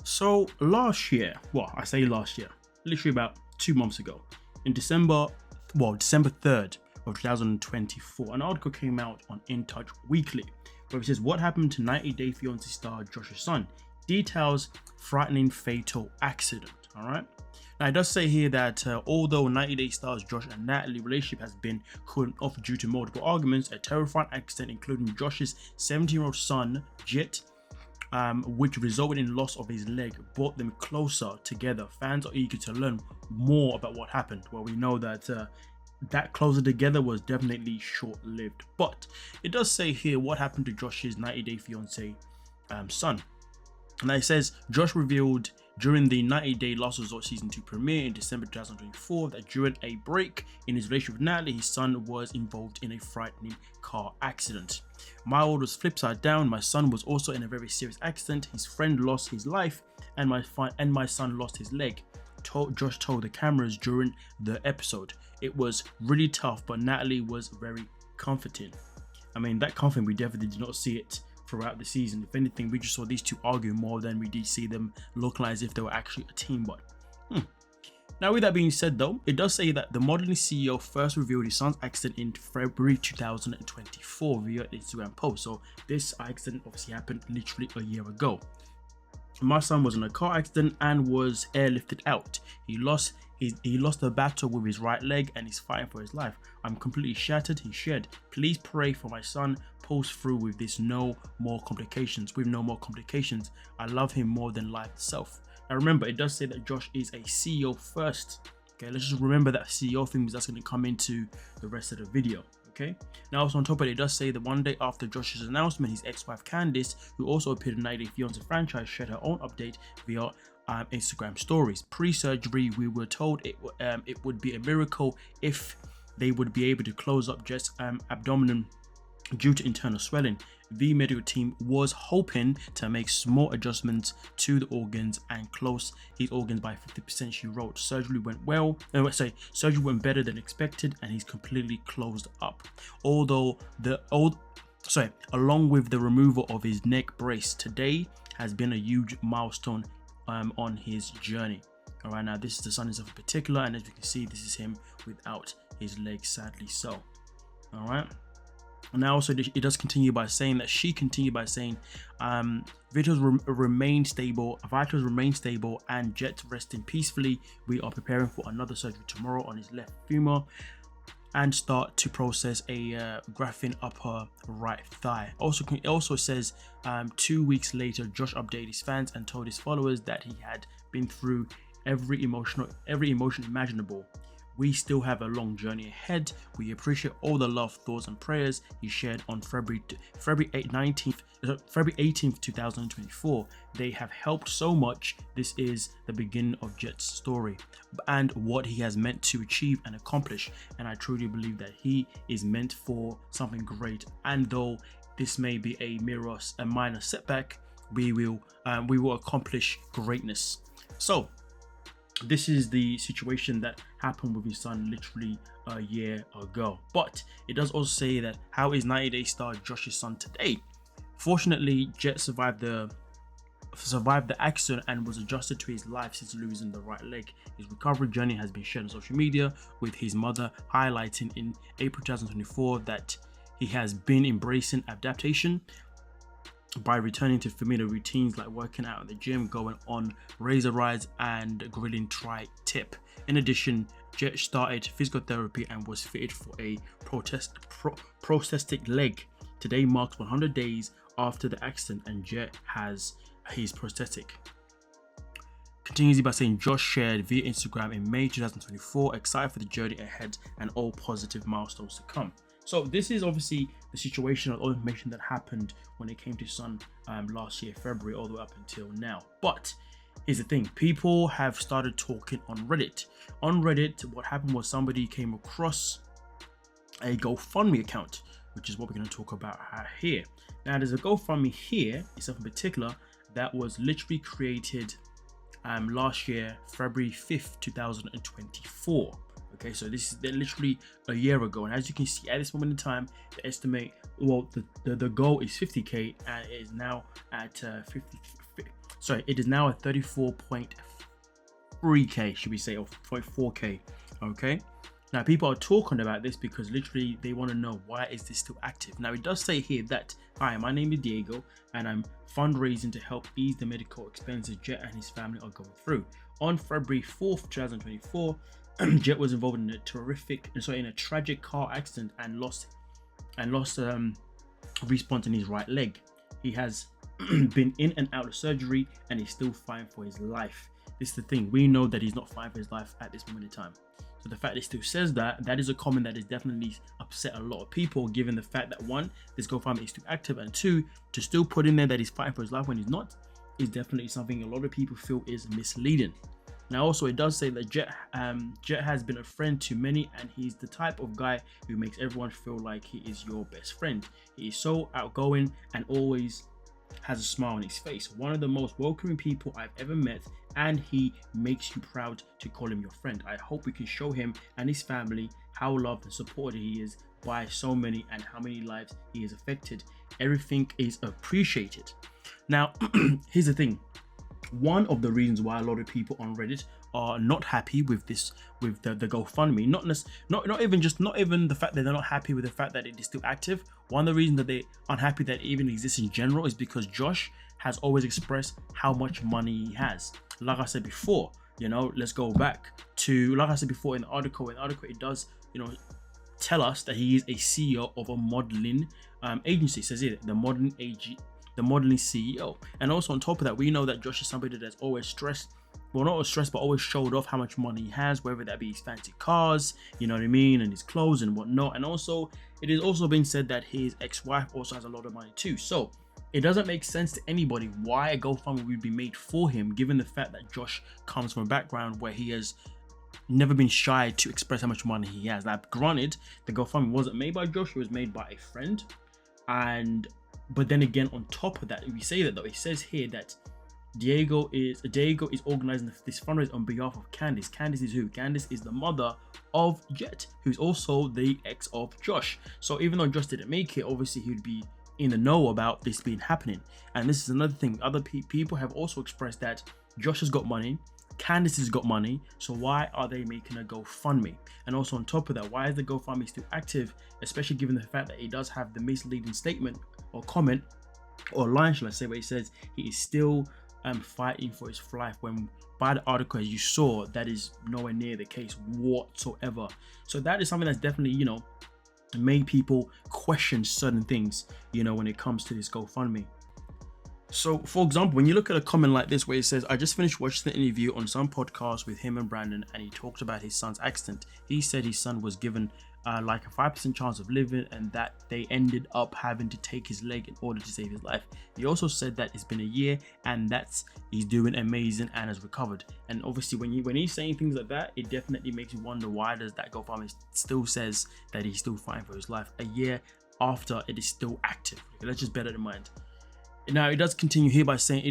So last year, well, I say last year, literally about 2 months ago, in December 3rd of 2024, an article came out on In Touch Weekly where it says, what happened to 90 Day Fiancé star Josh's son? Details frightening fatal accident. All right. Now it does say here that although 90 Day stars Josh and Natalie relationship has been cooling off due to multiple arguments, a terrifying accident including Josh's 17-year-old son Jet, which resulted in loss of his leg, brought them closer together. Fans are eager to learn more about what happened. Well, we know that that closer together was definitely short-lived, but it does say here what happened to Josh's 90 Day Fiancé son. And it says Josh revealed during the 90 Day Last Resort Season 2 premiere in December 2024 that during a break in his relationship with Natalie, his son was involved in a frightening car accident. My world was flipped side down. My son was also in a very serious accident. His friend lost his life and my son lost his leg. Josh told the cameras during the episode. It was really tough, but Natalie was very comforting. I mean, that comfort, we definitely did not see it throughout the season. If anything, we just saw these two argue more than we did see them look like as if they were actually a team. But now, with that being said, though, it does say that the modeling CEO first revealed his son's accident in February 2024 via Instagram post. So this accident obviously happened literally a year ago. My son was in a car accident and was airlifted out. He lost the battle with his right leg and is fighting for his life. I'm completely shattered, he shared. Please pray for my son. Pulls through with this no more complications. I love him more than life itself. Now remember, it does say that Josh is a CEO first. Okay, let's just remember that CEO thing, because that's going to come into the rest of the video. Okay, now also on top of it, it does say that one day after Josh's announcement, his ex-wife Candice, who also appeared in 90 Day Fiancé franchise, shared her own update via Instagram stories. Pre-surgery, we were told it would be a miracle if they would be able to close up Jet's abdomen due to internal swelling. The medical team was hoping to make small adjustments to the organs and close his organs by 50%, she wrote. Surgery went better than expected and he's completely closed up. Along with the removal of his neck brace, today has been a huge milestone on his journey. All right, now this is the son himself in particular, and as you can see, this is him without his leg, sadly so. All right. Now also it does continue by saying that vitals remain stable and Jet resting peacefully. We are preparing for another surgery tomorrow on his left femur and start to process a graphene upper right thigh. It also says 2 weeks later, Josh updated his fans and told his followers that he had been through every emotion imaginable. We still have a long journey ahead. We appreciate all the love, thoughts, and prayers he shared on February 18th, 2024. They have helped so much. This is the beginning of Jet's story and what he has meant to achieve and accomplish. And I truly believe that he is meant for something great. And though this may be a minor setback, we will accomplish greatness. So this is the situation that happened with his son literally a year ago. But it does also say that how is 90 Day star Josh's son today? Fortunately, Jet survived the accident and was adjusted to his life since losing the right leg. His recovery journey has been shared on social media, with his mother highlighting in April 2024 that he has been embracing adaptation by returning to familiar routines like working out at the gym, going on razor rides, and grilling tri-tip. In addition, Jet started physical therapy and was fitted for a prosthetic leg. Today marks 100 days after the accident and Jet has his prosthetic. Continues by saying Josh shared via Instagram in May 2024, excited for the journey ahead and all positive milestones to come. So this is obviously the situation of all information that happened when it came to son last year, February, all the way up until now. But here's the thing, people have started talking on Reddit. On Reddit, what happened was somebody came across a GoFundMe account, which is what we're going to talk about here. Now there's a GoFundMe here, itself in particular, that was literally created last year, February 5th, 2024. Okay, so this is literally a year ago, and as you can see at this moment in time, the estimate, well, the goal is 50k, and it is now at 34.3k, should we say, or 0.4k. Okay, now people are talking about this because literally they want to know, why is this still active? Now it does say here that, hi, my name is Diego and I'm fundraising to help ease the medical expenses Jet and his family are going through. On February 4th 2024, Jet was involved in a tragic car accident and lost response in his right leg. He has been in and out of surgery and he's still fighting for his life. This is the thing, we know that he's not fighting for his life at this moment in time. So the fact that it still says that is a comment that has definitely upset a lot of people, given the fact that, one, this GoFundMe is still active, and two, to still put in there that he's fighting for his life when he's not, is definitely something a lot of people feel is misleading. Now also it does say that Jet has been a friend to many, and he's the type of guy who makes everyone feel like he is your best friend. He is so outgoing and always has a smile on his face. One of the most welcoming people I've ever met, and he makes you proud to call him your friend. I hope we can show him and his family how loved and supported he is by so many, and how many lives he has affected. Everything is appreciated. Now here's the thing, one of the reasons why a lot of people on Reddit are not happy with the GoFundMe, not even the fact that they're not happy with the fact that it is still active. One of the reasons that they're unhappy that it even exists in general is because Josh has always expressed how much money he has. Like I said before, let's go back to, like I said before, in the article it does, tell us that he is a CEO of a modeling agency. It says here, the modeling CEO. And also on top of that, we know that Josh is somebody that's always stressed, well, not always stressed, but always showed off how much money he has, whether that be his fancy cars, you know what I mean, and his clothes and whatnot. And also, it is also been said that his ex-wife also has a lot of money too. So it doesn't make sense to anybody why a GoFundMe would be made for him, given the fact that Josh comes from a background where he has never been shy to express how much money he has. Now, granted, the GoFundMe wasn't made by Josh, it was made by a friend. But then again, on top of that, if we say that though, it says here that Diego is organizing this fundraiser on behalf of Candice. Candice is who? Candice is the mother of Jet, who's also the ex of Josh. So even though Josh didn't make it, obviously he'd be in the know about this being happening. And this is another thing, other people have also expressed that Josh has got money, Candice has got money, so why are they making a GoFundMe? And also on top of that, why is the GoFundMe still active, especially given the fact that it does have the misleading statement or comment or line, shall I say, where he says he is still fighting for his life, when by the article, as you saw, that is nowhere near the case whatsoever. So that is something that's definitely, made people question certain things, when it comes to this GoFundMe. So for example, when you look at a comment like this where it says, I just finished watching the interview on some podcast with him and Brandon, and he talked about his son's accident. He said his son was given like a 5% chance of living, and that they ended up having to take his leg in order to save his life. He also said that it's been a year and he's doing amazing and has recovered. And obviously when he's saying things like that, it definitely makes you wonder, why does that GoFundMe still says that he's still fighting for his life a year after it is still active? Let's just bear that in mind. Now it does continue here by saying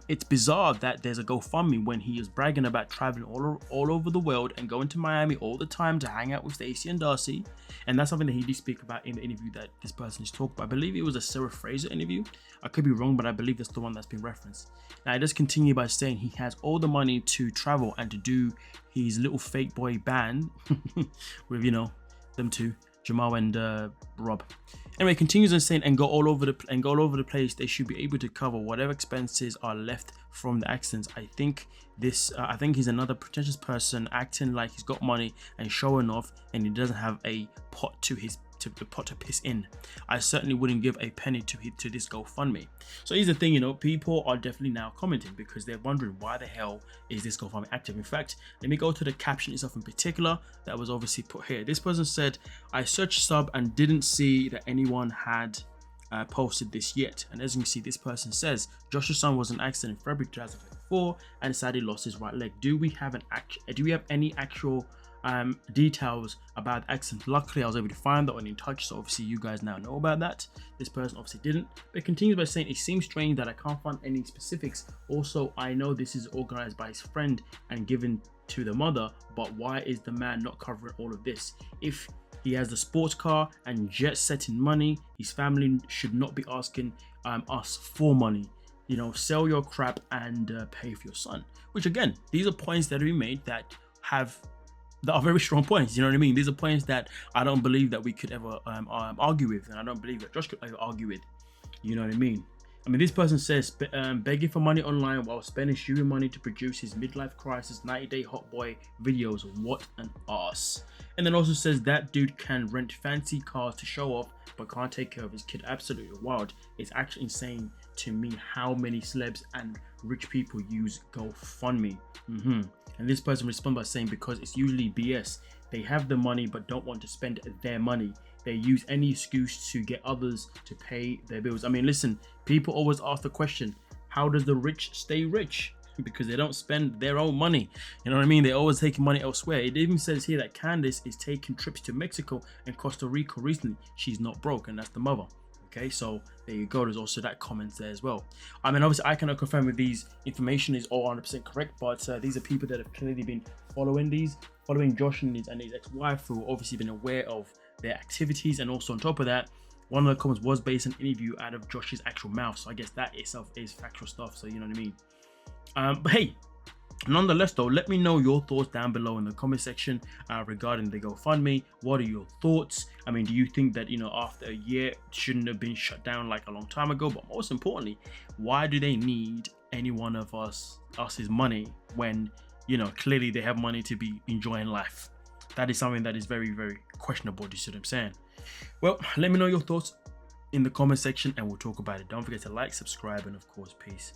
it's bizarre that there's a GoFundMe when he is bragging about traveling all over the world and going to Miami all the time to hang out with Stacey and Darcy. And that's something that he did speak about in the interview that this person is talking about. I believe it was a Sarah Fraser interview. I could be wrong, but I believe that's the one that's been referenced. Now it does continue by saying he has all the money to travel and to do his little fake boy band with them two, Jamal and Rob. Anyway, continues on saying, and go all over the place. They should be able to cover whatever expenses are left from the accidents. I think he's another pretentious person acting like he's got money and showing off, and he doesn't have a pot to piss in. I certainly wouldn't give a penny to this GoFundMe. So here's the thing, people are definitely now commenting because they're wondering, why the hell is this GoFundMe active? In fact, let me go to the caption itself in particular that was obviously put here. This person said, I searched sub and didn't see that anyone had posted this yet. And as you can see, this person says Josh's son was in an accident in February 2024 and sadly lost his right leg. Do we have any actual details about the accident? Luckily I was able to find that on In Touch, so obviously you guys now know about that. This person obviously didn't, but it continues by saying, it seems strange that I can't find any specifics. Also, I know this is organized by his friend and given to the mother, but why is the man not covering all of this? If he has the sports car and jet setting money, his family should not be asking us for money. You know, sell your crap and pay for your son. Which again, these are points that we made that are very strong points. You know what I mean? These are points that I don't believe that we could ever argue with, and I don't believe that Josh could ever argue with. You know what I mean? I mean, this person says begging for money online while spending student money to produce his midlife crisis 90-day hot boy videos. What an ass. And then also says that dude can rent fancy cars to show off but can't take care of his kid. Absolutely wild. It's actually insane to me how many celebs and rich people use GoFundMe. And this person responds by saying because it's usually BS. They have the money but don't want to spend their money. They use any excuse to get others to pay their bills. I mean, listen, people always ask the question, how does the rich stay rich? Because they don't spend their own money. You know what I mean? They're always taking money elsewhere. It even says here that Candace is taking trips to Mexico and Costa Rica recently. She's not broke, and that's the mother. Okay, so there you go. There's also that comment there as well. I mean, obviously, I cannot confirm if these information is all 100% correct, but these are people that have clearly been following Josh and his ex-wife, who have obviously been aware of their activities. And also on top of that, one of the comments was based on an interview out of Josh's actual mouth. So I guess that itself is factual stuff. So you know what I mean. But hey, nonetheless though, let me know your thoughts down below in the comment section regarding the GoFundMe. What are your thoughts? I mean, do you think that, you know, after a year it shouldn't have been shut down like a long time ago? But most importantly, why do they need any one of us's money when, you know, clearly they have money to be enjoying life? That is something that is very, very questionable. Do you see what I'm saying? Well, let me know your thoughts in the comment section and we'll talk about it. Don't forget to like, subscribe, and of course, peace.